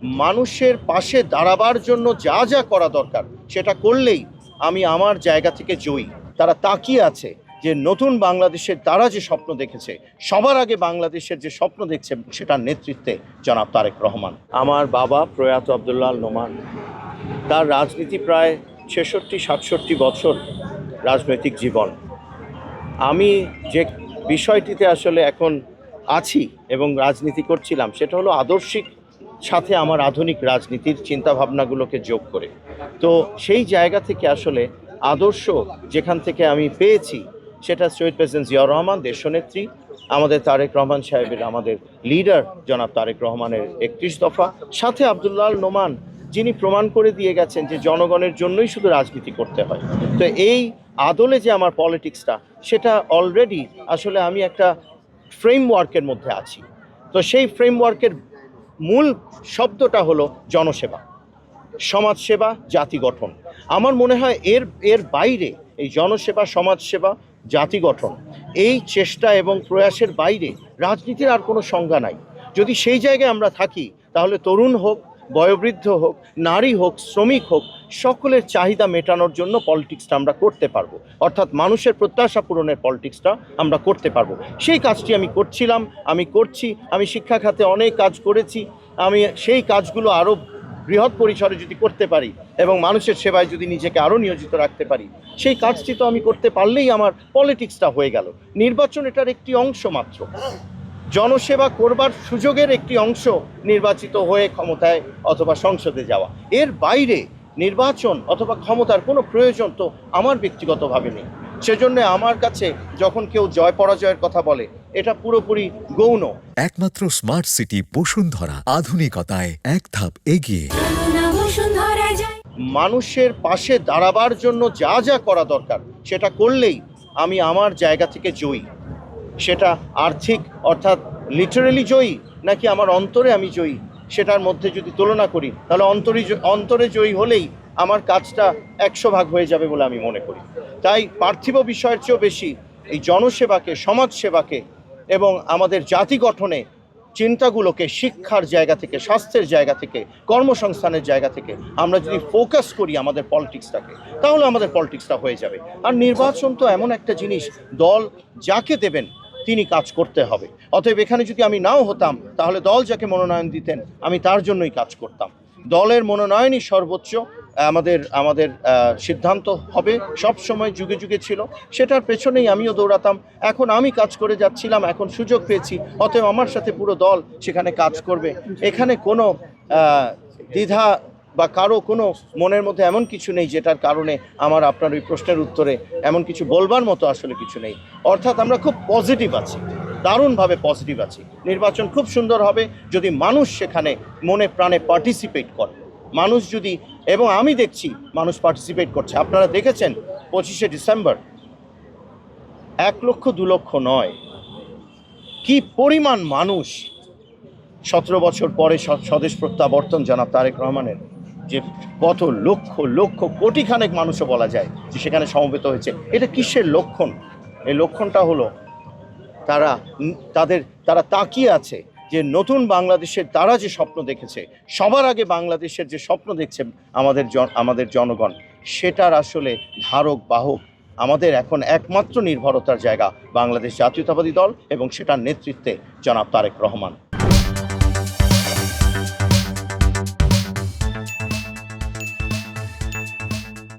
মানুষের পাশে দাঁড়াবার জন্য যা যা করা দরকার সেটা করলেই আমি আমার জায়গা থেকে জয়ী। তারা তাকিয়ে আছে যে নতুন বাংলাদেশের তারা যে স্বপ্ন দেখেছে, সবার আগে বাংলাদেশের যে স্বপ্ন দেখছে সেটার নেতৃত্বে জনাব তারেক রহমান। আমার বাবা প্রয়াত আব্দুল্লাহ আল নোমান, তার রাজনীতি প্রায় ৬৬-৬৭ বছর রাজনৈতিক জীবন। আমি যে বিষয়টিতে আসলে এখন আছি এবং রাজনীতি করছিলাম সেটা হলো আদর্শিক সাথে আমার আধুনিক রাজনীতির চিন্তাভাবনাগুলোকে যোগ করে। তো সেই জায়গা থেকে আসলে আদর্শ যেখান থেকে আমি পেয়েছি সেটা শহীদ প্রেসিডেন্ট জিয়াউর রহমান দেশনেত্রী, আমাদের তারেক রহমান সাহেবের, আমাদের লিডার জনাব তারেক রহমানের ৩১ দফা, সাথে আব্দুল্লাহ আল নোমান যিনি প্রমাণ করে দিয়ে গেছেন যে জনগণের জন্যই শুধু রাজনীতি করতে হয়। তো এই আদলে যে আমার পলিটিক্সটা, সেটা অলরেডি আসলে আমি একটা ফ্রেমওয়ার্কের মধ্যে আছি। তো সেই ফ্রেমওয়ার্কের মূল শব্দটা হলো জনসেবা, সমাজসেবা, জাতি গঠন। আমার মনে হয় এর বাইরে এই জনসেবা, সমাজসেবা, জাতি গঠন, এই চেষ্টা এবং প্রয়াসের বাইরে রাজনীতির আর কোনো সংজ্ঞা নাই। যদি সেই জায়গায় আমরা থাকি তাহলে তরুণ হোক, বয়োবৃদ্ধ হোক, নারী হোক, শ্রমিক হোক, সকলের চাহিদা মেটানোর জন্য পলিটিক্সটা আমরা করতে পারবো। অর্থাৎ মানুষের প্রত্যাশা পূরণের পলিটিক্সটা আমরা করতে পারবো। সেই কাজটি আমি করছিলাম, আমি করছি। আমি শিক্ষা খাতে অনেক কাজ করেছি। আমি সেই কাজগুলো আরও বৃহৎ পরিসরে যদি করতে পারি এবং মানুষের সেবায় যদি নিজেকে আরও নিয়োজিত রাখতে পারি, সেই কাজটি তো আমি করতে পারলেই আমার পলিটিক্সটা হয়ে গেল। নির্বাচন এটার একটি অংশ মাত্র, জনসেবা করবার সুযোগের একটি অংশ নির্বাচিত হয়ে ক্ষমতায় অথবা সংসদে যাওয়া। এর বাইরে নির্বাচন অথবা ক্ষমতার কোনো প্রয়োজন তো আমার ব্যক্তিগতভাবে নেই। সেজন্য আমার কাছে যখন কেউ জয় পরাজয়ের কথা বলে, এটা পুরোপুরি গৌণ। একমাত্র স্মার্ট সিটি বসুন্ধরা, আধুনিকতায় এক ধাপ এগিয়ে। মানুষের পাশে দাঁড়াবার জন্য যা যা করা দরকার সেটা করলেই আমি আমার জায়গা থেকে জয়ী। সেটা আর্থিক অর্থাৎ লিটারেলি জয়ী, নাকি আমার অন্তরে আমি জয়ী, সেটার মধ্যে যদি তুলনা করি তাহলে অন্তরে জয়ী হলেই আমার কাজটা ১০০ ভাগ হয়ে যাবে বলে আমি মনে করি। তাই পার্থিব বিষয়ের চেয়েও বেশি এই জনসেবাকে, সমাজসেবাকে এবং আমাদের জাতি গঠনে চিন্তাগুলোকে শিক্ষার জায়গা থেকে, স্বাস্থ্যের জায়গা থেকে, কর্মসংস্থানের জায়গা থেকে আমরা যদি ফোকাস করি আমাদের পলিটিক্সটাকে, তাহলে আমাদের পলিটিক্সটা হয়ে যাবে। আর নির্বাচন তো এমন একটা জিনিস, দল যাকে দেবেন তিনি কাজ করতে হবে। অতএব এখানে যদি আমি নাও হতাম তাহলে দল যাকে মনোনয়ন দিতেন আমি তার জন্যই কাজ করতাম। দলের মনোনয়নই সর্বোচ্চ আমাদের সিদ্ধান্ত হবে, সব সময় যুগে যুগে ছিল, সেটার পেছনেই আমিও দৌড়াতাম। এখন আমি কাজ করে যাচ্ছিলাম, এখন সুযোগ পেয়েছি, অতএব আমার সাথে পুরো দল সেখানে কাজ করবে। এখানে কোনো দ্বিধা বা কারো কোনো মনের মধ্যে এমন কিছু নেই যেটার কারণে আমার আপনার ওই প্রশ্নের উত্তরে এমন কিছু বলবার মতো আসলে কিছু নেই। অর্থাৎ আমরা খুব পজিটিভ আছি, দারুণভাবে পজিটিভ আছি। নির্বাচন খুব সুন্দর হবে যদি মানুষ সেখানে মনে প্রাণে পার্টিসিপেট করে। মানুষ যদি, এবং আমি দেখছি মানুষ পার্টিসিপেট করছে। আপনারা দেখেছেন 25শে ডিসেম্বর ১ লক্ষ ২ লক্ষ নয়, কি পরিমাণ মানুষ ১৭ বছর পরে স্বদেশ প্রত্যাবর্তন জনাব তারেক রহমানের, যে কত লক্ষ লক্ষ কোটিখানেক মানুষও বলা যায় যে সেখানে সমবেত হয়েছে। এটা কিসের লক্ষণ? এই লক্ষণটা হলো তারা তাকিয়ে আছে যে নতুন বাংলাদেশের তারা যে স্বপ্ন দেখেছে, সবার আগে বাংলাদেশের যে স্বপ্ন দেখছে আমাদের জনগণ, সেটার আসলে ধারক বাহক আমাদের এখন একমাত্র নির্ভরতার জায়গা বাংলাদেশ জাতীয়তাবাদী দল এবং সেটার নেতৃত্বে জনাব তারেক রহমান।